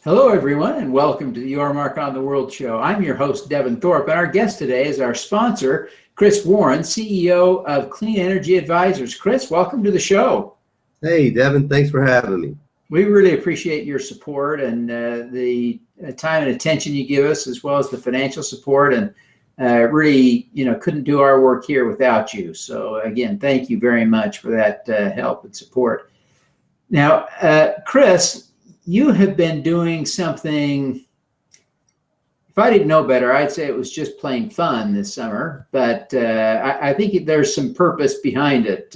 Hello, everyone, and welcome to the Your Mark on the World show. I'm your host, Devin Thorpe, and our guest today is our sponsor, Chris Warren, CEO of Clean Energy Advisors. Chris, welcome to the show. Hey, Devin, thanks for having me. We really appreciate your support and the time and attention you give us, as well as the financial support, and really, couldn't do our work here without you. So again, thank you very much for that help and support. Now, Chris, you have been doing something, if I didn't know better, I'd say it was just plain fun this summer, but I think there's some purpose behind it,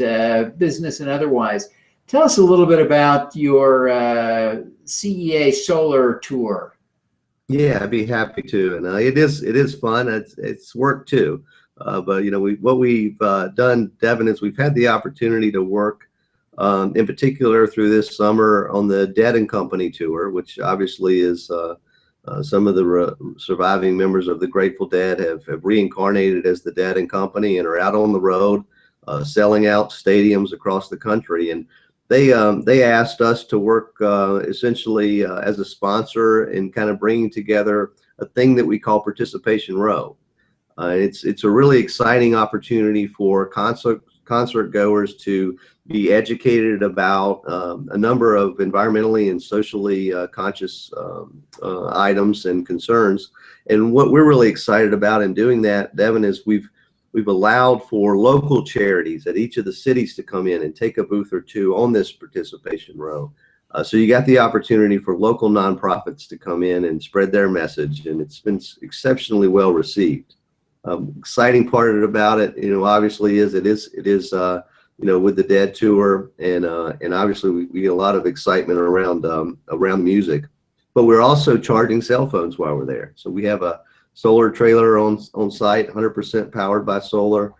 business and otherwise. Tell us a little bit about your CEA Solar Tour. Yeah, I'd be happy to. And it is fun. It's work too. But what we've done, Devin, is we've had the opportunity to work in particular through this summer on the Dead and Company tour, which obviously is some of the surviving members of the Grateful Dead have reincarnated as the Dead and Company and are out on the road selling out stadiums across the country. And they asked us to work essentially as a sponsor in kind of bringing together a thing that we call Participation Row. It's a really exciting opportunity for concert goers to be educated about a number of environmentally and socially conscious items and concerns. And what we're really excited about in doing that, Devin, is we've allowed for local charities at each of the cities to come in and take a booth or two on this Participation Row. So you got the opportunity for local nonprofits to come in and spread their message, and it's been exceptionally well received. Exciting part about it, obviously it is with the Dead tour, and obviously we get a lot of excitement around the music, but we're also charging cell phones while we're there. So we have a solar trailer on site, 100% powered by solar,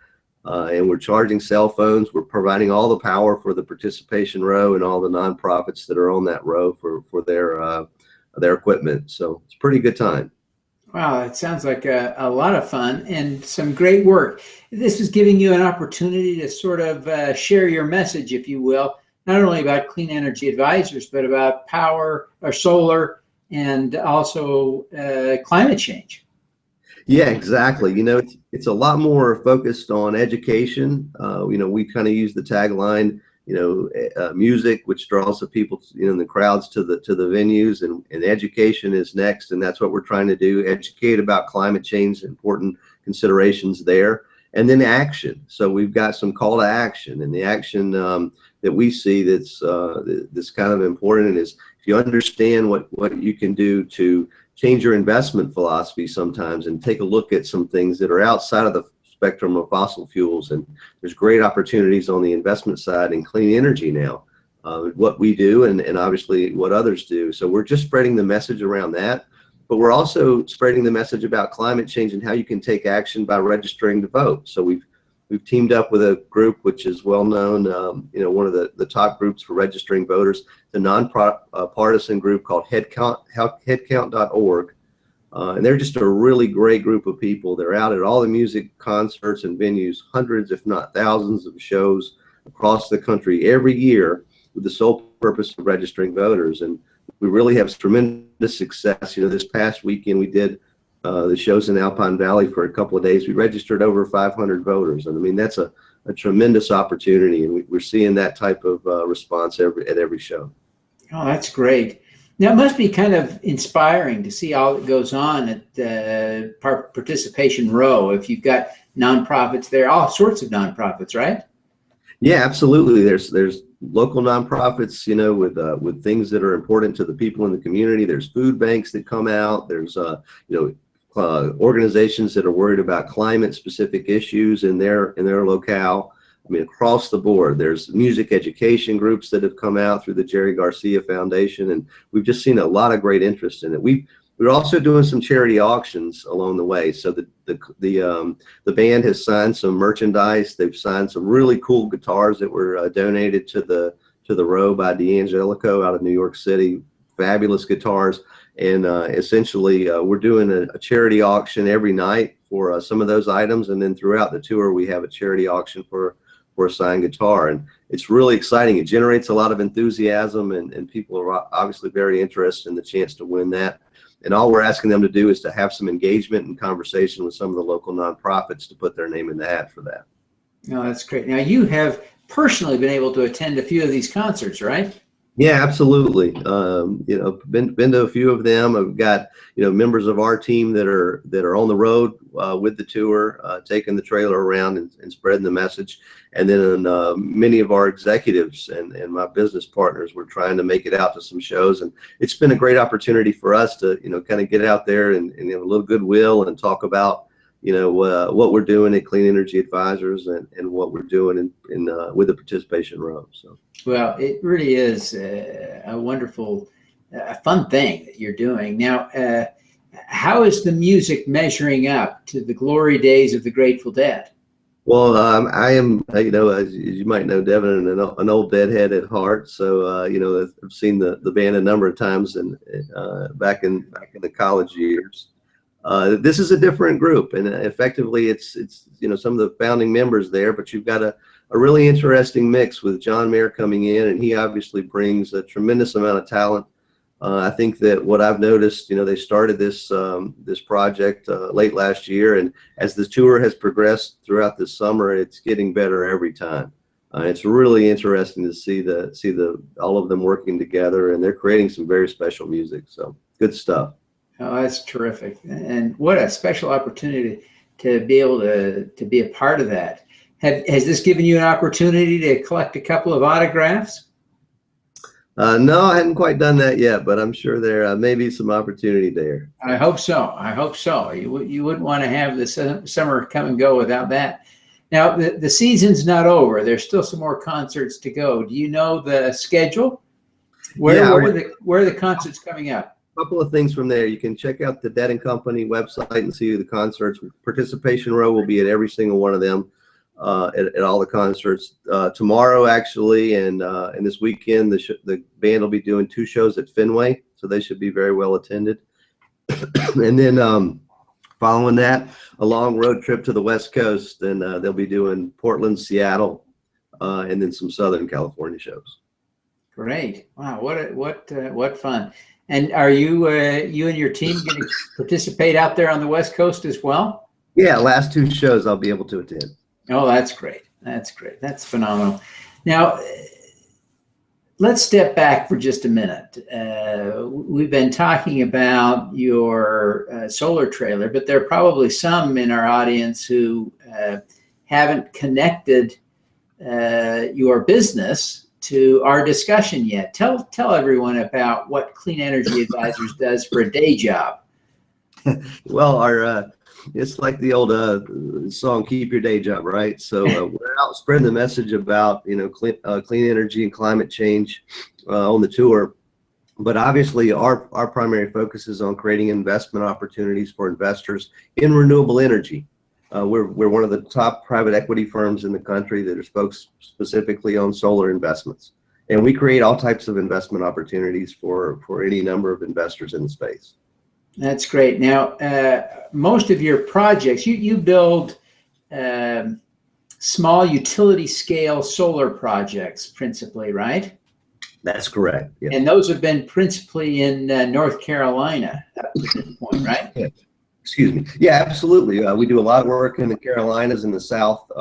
and we're charging cell phones. We're providing all the power for the Participation Row and all the nonprofits that are on that row for their equipment. So it's a pretty good time. Wow, it sounds like a lot of fun and some great work. This is giving you an opportunity to sort of share your message, if you will, not only about Clean Energy Advisors, but about power or solar and also climate change. Yeah, exactly. It's a lot more focused on education. We kind of use the tagline, music, which draws the people, the crowds to the venues, and education is next. And that's what we're trying to do, educate about climate change, important considerations there, and then action. So we've got some call to action, and the action that we see that's kind of important is if you understand what you can do to change your investment philosophy sometimes and take a look at some things that are outside of the spectrum of fossil fuels. And there's great opportunities on the investment side in clean energy now, what we do and obviously what others do. So we're just spreading the message around that, but we're also spreading the message about climate change and how you can take action by registering to vote. So we've teamed up with a group which is well known, one of the top groups for registering voters, the non-partisan group called headcount.org. And they're just a really great group of people. They're out at all the music concerts and venues, hundreds, if not thousands of shows across the country every year with the sole purpose of registering voters. And we really have tremendous success. This past weekend we did the shows in Alpine Valley for a couple of days. We registered over 500 voters. And I mean, that's a tremendous opportunity. And we're seeing that type of response at every show. Oh, that's great. Now, it must be kind of inspiring to see all that goes on at the Participation Row. If you've got nonprofits there, all sorts of nonprofits, right? Yeah, absolutely. There's local nonprofits, with things that are important to the people in the community. There's food banks that come out. There's organizations that are worried about climate-specific issues in their locale. I mean, across the board, there's music education groups that have come out through the Jerry Garcia Foundation, and we've just seen a lot of great interest in it. We're also doing some charity auctions along the way. So the band has signed some merchandise. They've signed some really cool guitars that were donated to the Row by D'Angelico out of New York City. Fabulous guitars, and essentially we're doing a charity auction every night for some of those items, and then throughout the tour we have a charity auction for for a signed guitar. And it's really exciting. It generates a lot of enthusiasm, and people are obviously very interested in the chance to win that. And all we're asking them to do is to have some engagement and conversation with some of the local nonprofits to put their name in the hat for that. No, that's great. Now, you have personally been able to attend a few of these concerts, right? Yeah, absolutely. Been to a few of them. I've got, members of our team that are on the road with the tour, taking the trailer around and spreading the message. And then many of our executives and my business partners were trying to make it out to some shows. And it's been a great opportunity for us to, kind of get out there and have a little goodwill and talk about, what we're doing at Clean Energy Advisors and what we're doing with the participation row. So. Well, it really is a wonderful, fun thing that you're doing. Now, how is the music measuring up to the glory days of the Grateful Dead? Well, I am, as you might know, Devin, an old Deadhead at heart. So, I've seen the band a number of times and back in the college years. This is a different group, and effectively it's some of the founding members there, but you've got a really interesting mix with John Mayer coming in, and he obviously brings a tremendous amount of talent. I think that what I've noticed, they started this project late last year, and as the tour has progressed throughout this summer, it's getting better every time. It's really interesting to see all of them working together, and they're creating some very special music. So good stuff. Oh, that's terrific. And what a special opportunity to be able to be a part of that. Has this given you an opportunity to collect a couple of autographs? No, I hadn't quite done that yet, but I'm sure there may be some opportunity there. I hope so. I hope so. You wouldn't want to have the summer come and go without that. Now, the season's not over. There's still some more concerts to go. Do you know the schedule? Where are the concerts coming up? Couple of things from there. You can check out the Dead & Company website and see the concerts. Participation row will be at every single one of them, at all the concerts. Tomorrow, actually, and this weekend, the band will be doing 2 shows at Fenway, so they should be very well attended. And then following that, a long road trip to the West Coast, and they'll be doing Portland, Seattle, and then some Southern California shows. Great! Wow, what fun! And are you and your team going to participate out there on the West Coast as well? Yeah, last 2 shows I'll be able to attend. Oh, that's great. That's great. That's phenomenal. Now, let's step back for just a minute. We've been talking about your solar trailer, but there are probably some in our audience who haven't connected your business to our discussion yet. Tell everyone about what Clean Energy Advisors does for a day job. Well, it's like the old song, "Keep Your Day Job," right? So we're out spreading the message about clean energy and climate change on the tour. But obviously, our primary focus is on creating investment opportunities for investors in renewable energy. We're one of the top private equity firms in the country that is focused specifically on solar investments. And we create all types of investment opportunities for any number of investors in the space. That's great. Now, most of your projects, you build small utility scale solar projects principally, right? That's correct. Yes. And those have been principally in North Carolina up to this point, right? Yeah. Excuse me. Yeah, absolutely. We do a lot of work in the Carolinas and the South.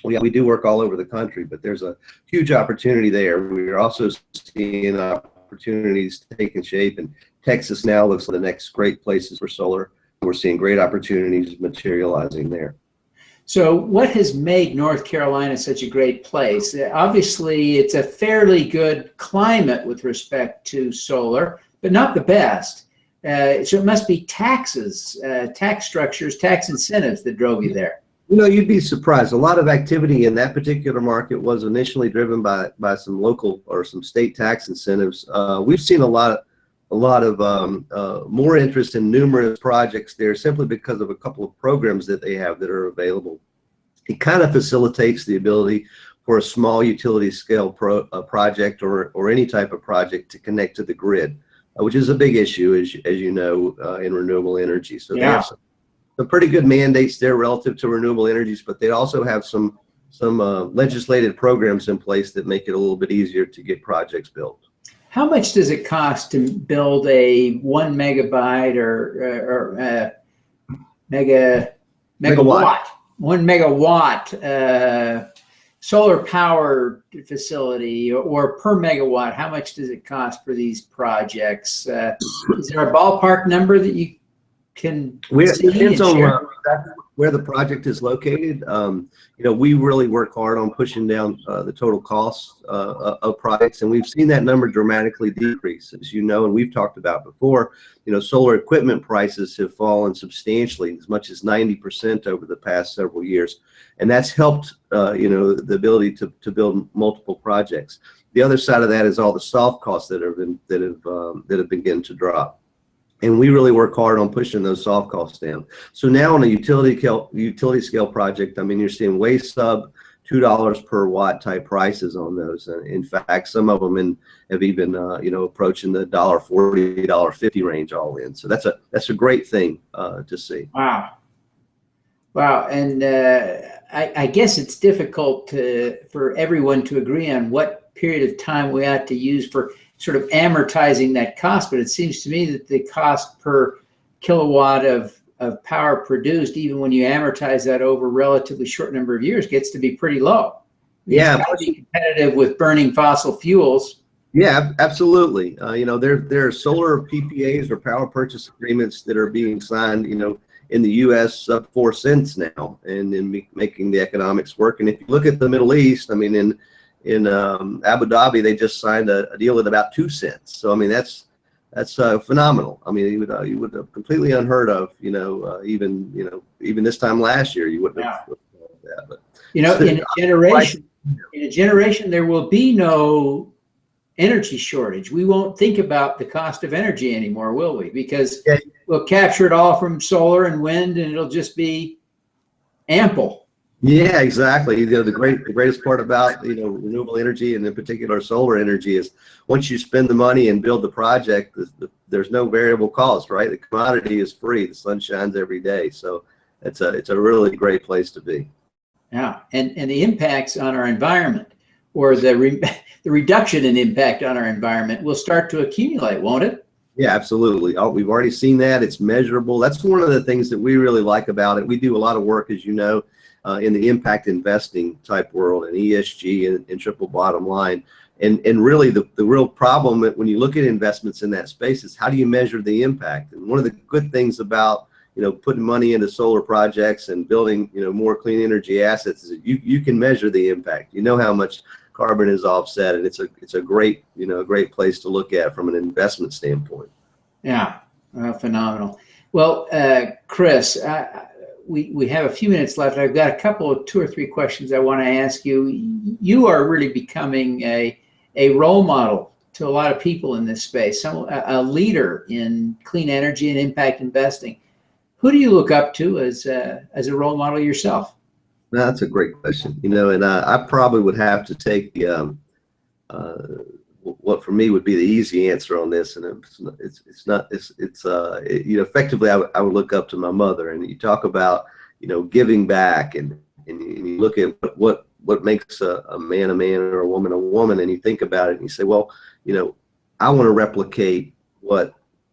We do work all over the country, but there's a huge opportunity there. We're also seeing opportunities taking shape, and Texas now looks like the next great places for solar. We're seeing great opportunities materializing there. So what has made North Carolina such a great place? Obviously, it's a fairly good climate with respect to solar, but not the best. So it must be taxes, tax structures, tax incentives that drove you there. You'd be surprised. A lot of activity in that particular market was initially driven by some local or some state tax incentives. We've seen a lot of more interest in numerous projects there simply because of a couple of programs that they have that are available. It kind of facilitates the ability for a small utility scale project or any type of project to connect to the grid, which is a big issue, as you know, in renewable energy. So yeah. They have some pretty good mandates there relative to renewable energies, but they also have some legislated programs in place that make it a little bit easier to get projects built. How much does it cost to build a 1 megabyte or megawatt 1 megawatt solar power facility, or per megawatt? How much does it cost for these projects? Is there a ballpark number that you can see? It depends on where the project is located. We really work hard on pushing down the total cost of projects, and we've seen that number dramatically decrease, as you know, and we've talked about before. Solar equipment prices have fallen substantially, as much as 90% over the past several years, and that's helped the ability to build multiple projects. The other side of that is all the soft costs that have begun to drop. And we really work hard on pushing those soft costs down. So now on a utility scale project, I mean, you're seeing way sub $2 per watt type prices on those. In fact, some of them have even approaching the $1.40, $1.50 range all in. So that's a great thing to see. Wow, and I guess it's difficult for everyone to agree on what period of time we ought to use for sort of amortizing that cost, but it seems to me that the cost per kilowatt of power produced, even when you amortize that over a relatively short number of years, gets to be pretty low. Yeah, it's got to be competitive with burning fossil fuels. Yeah, absolutely. There are solar PPAs or power purchase agreements that are being signed, in the U.S. sub 4 cents now, and in making the economics work. And if you look at the Middle East, I mean, in Abu Dhabi, they just signed a deal at about 2 cents. So I mean, that's phenomenal. I mean, you would have completely unheard of, even this time last year, you wouldn't have that. But in a generation, there will be no energy shortage. We won't think about the cost of energy anymore, will we? Because we'll capture it all from solar and wind, and it'll just be ample. Yeah, exactly. The greatest part about renewable energy, and in particular solar energy, is once you spend the money and build the project, there's no variable cost, right? The commodity is free. The sun shines every day, so it's a really great place to be. Yeah, and the impacts on our environment, or the reduction in impact on our environment, will start to accumulate, won't it? Yeah, absolutely. We've already seen that. It's measurable. That's one of the things that we really like about it. We do a lot of work, as you know, in the impact investing type world, and ESG and triple bottom line. And really the real problem when you look at investments in that space is, how do you measure the impact? And one of the good things about putting money into solar projects and building more clean energy assets is that you can measure the impact. You know how much carbon is offset, and it's a great great place to look at from an investment standpoint. Yeah, phenomenal. Well, Chris, we have a few minutes left. I've got two or three questions I want to ask you. You are really becoming a role model to a lot of people in this space, a leader in clean energy and impact investing. Who do you look up to as a role model yourself? No, that's a great question. And I probably would have to take the what for me would be the easy answer on this, and effectively I would look up to my mother. And you talk about giving back, and you look at what makes a man or a woman, and you think about it and you say, well, I want to replicate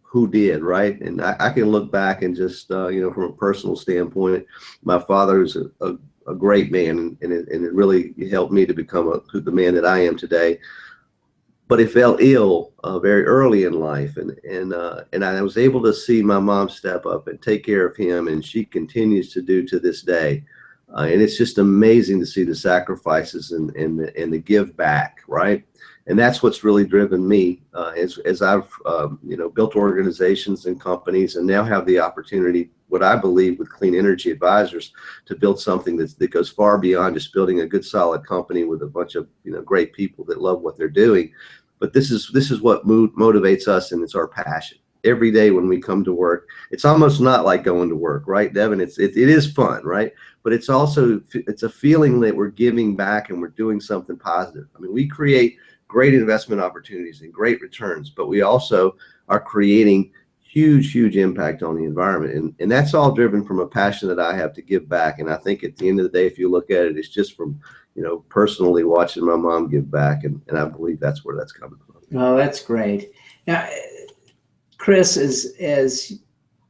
who did, right? And I can look back and just from a personal standpoint, my father is a great man, and it really helped me to become the man that I am today. But he fell ill very early in life, and I was able to see my mom step up and take care of him, and she continues to do to this day. And it's just amazing to see the sacrifices and the give back, right? And that's what's really driven me as I've built organizations and companies, and now have the opportunity, what I believe, with Clean Energy Advisors, to build something that goes far beyond just building a good solid company with a bunch of great people that love what they're doing. But this is what motivates us, and it's our passion. Every day when we come to work, it's almost not like going to work, right, Devin? It is fun, right? But it's a feeling that we're giving back and we're doing something positive. I mean, we create great investment opportunities and great returns, but we also are creating huge impact on the environment. And that's all driven from a passion that I have to give back. And I think at the end of the day, if you look at it, it's just from, personally watching my mom give back. And I believe that's where that's coming from. Oh, that's great. Now, Chris, as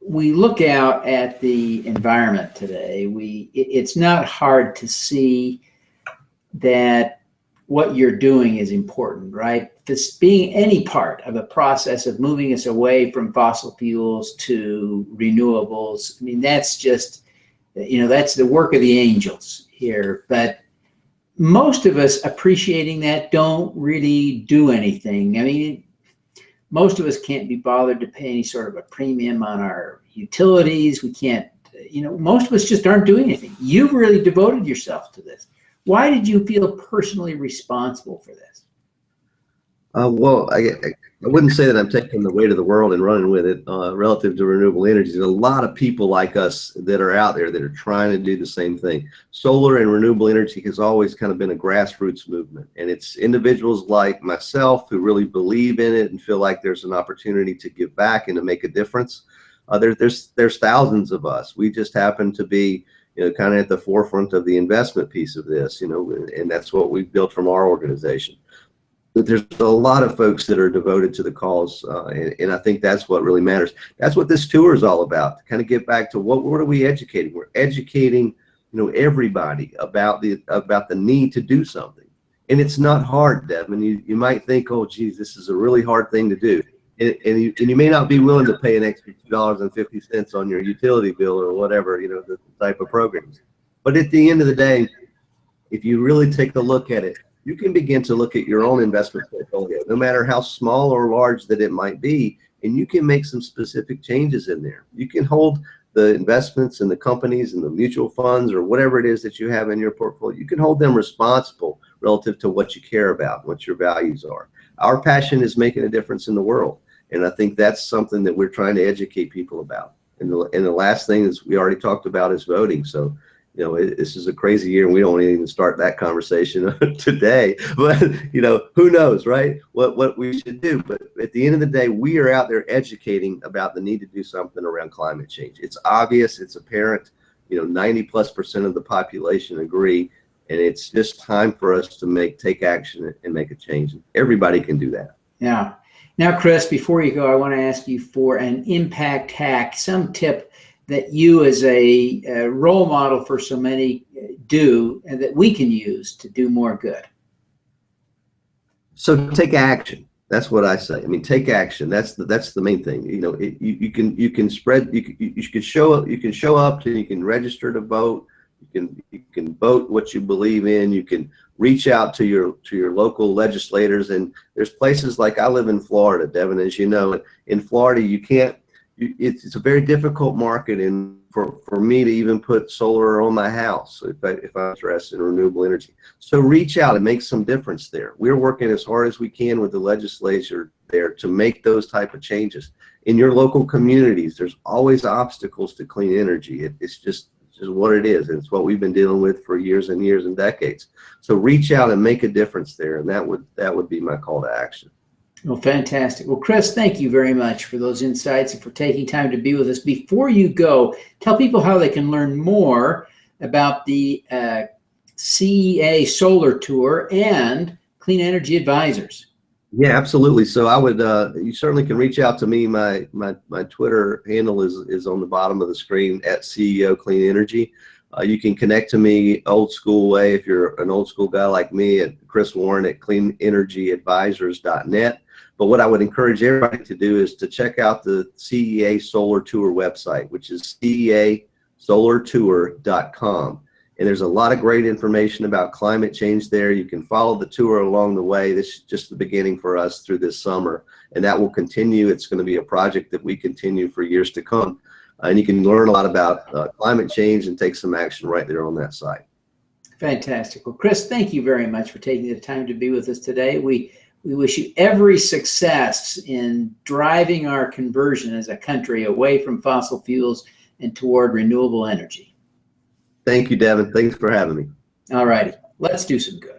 we look out at the environment today, it's not hard to see that what you're doing is important, right? This being any part of the process of moving us away from fossil fuels to renewables. I mean, that's just, that's the work of the angels here. But most of us appreciating that don't really do anything. I mean, most of us can't be bothered to pay any sort of a premium on our utilities. We can't, most of us just aren't doing anything. You've really devoted yourself to this. Why did you feel personally responsible for this? Well, I wouldn't say that I'm taking the weight of the world and running with it relative to renewable energy. There's a lot of people like us that are out there that are trying to do the same thing. Solar and renewable energy has always kind of been a grassroots movement, and it's individuals like myself who really believe in it and feel like there's an opportunity to give back and to make a difference. There's thousands of us. We just happen to be kind of at the forefront of the investment piece of this, and that's what we've built from our organization. But there's a lot of folks that are devoted to the cause, and I think that's what really matters. That's what this tour is all about, to kind of get back to what are we educating? We're educating, everybody about the need to do something. And it's not hard, Devin. You might think, oh, geez, this is a really hard thing to do. And you may not be willing to pay an extra $2.50 on your utility bill or whatever, the type of programs. But at the end of the day, if you really take a look at it, you can begin to look at your own investment portfolio, no matter how small or large that it might be, and you can make some specific changes in there. You can hold the investments and the companies and the mutual funds or whatever it is that you have in your portfolio. You can hold them responsible relative to what you care about, what your values are. Our passion is making a difference in the world. And I think that's something that we're trying to educate people about. And the last thing is we already talked about is voting. So, this is a crazy year and we don't even start that conversation today, but who knows, right? What we should do. But at the end of the day, we are out there educating about the need to do something around climate change. It's obvious, it's apparent, 90+% of the population agree. And it's just time for us to take action and make a change. Everybody can do that. Yeah. Now, Chris, before you go, I want to ask you for an impact hack, some tip that you as a role model for so many do and that we can use to do more good. So take action. That's what I say. I mean, take action. That's the main thing. You can spread. You can show up. You can show up and you can register to vote. You can vote what you believe in. You can reach out to your local legislators. And there's places like, I live in Florida, Devin, as you know. In Florida, you can't. It's a very difficult market, and for me to even put solar on my house if I'm interested in renewable energy. So reach out and make some difference there. We're working as hard as we can with the legislature there to make those type of changes. In your local communities, there's always obstacles to clean energy. It's just what it is. And it's what we've been dealing with for years and years and decades. So reach out and make a difference there, and that would be my call to action. Well, fantastic. Well, Chris, thank you very much for those insights and for taking time to be with us. Before you go, tell people how they can learn more about the CEA Solar Tour and Clean Energy Advisors. Yeah, absolutely. So I would, you certainly can reach out to me. My Twitter handle is on the bottom of the screen at CEO Clean Energy. You can connect to me old school way if you're an old school guy like me at Chris Warren at cleanenergyadvisors.net. But what I would encourage everybody to do is to check out the CEA Solar Tour website, which is ceasolartour.com. And there's a lot of great information about climate change there. You can follow the tour along the way. This is just the beginning for us through this summer, and that will continue. It's going to be a project that we continue for years to come. And you can learn a lot about climate change and take some action right there on that site. Fantastic. Well, Chris, thank you very much for taking the time to be with us today. We wish you every success in driving our conversion as a country away from fossil fuels and toward renewable energy. Thank you, Devin. Thanks for having me. All righty. Let's do some good.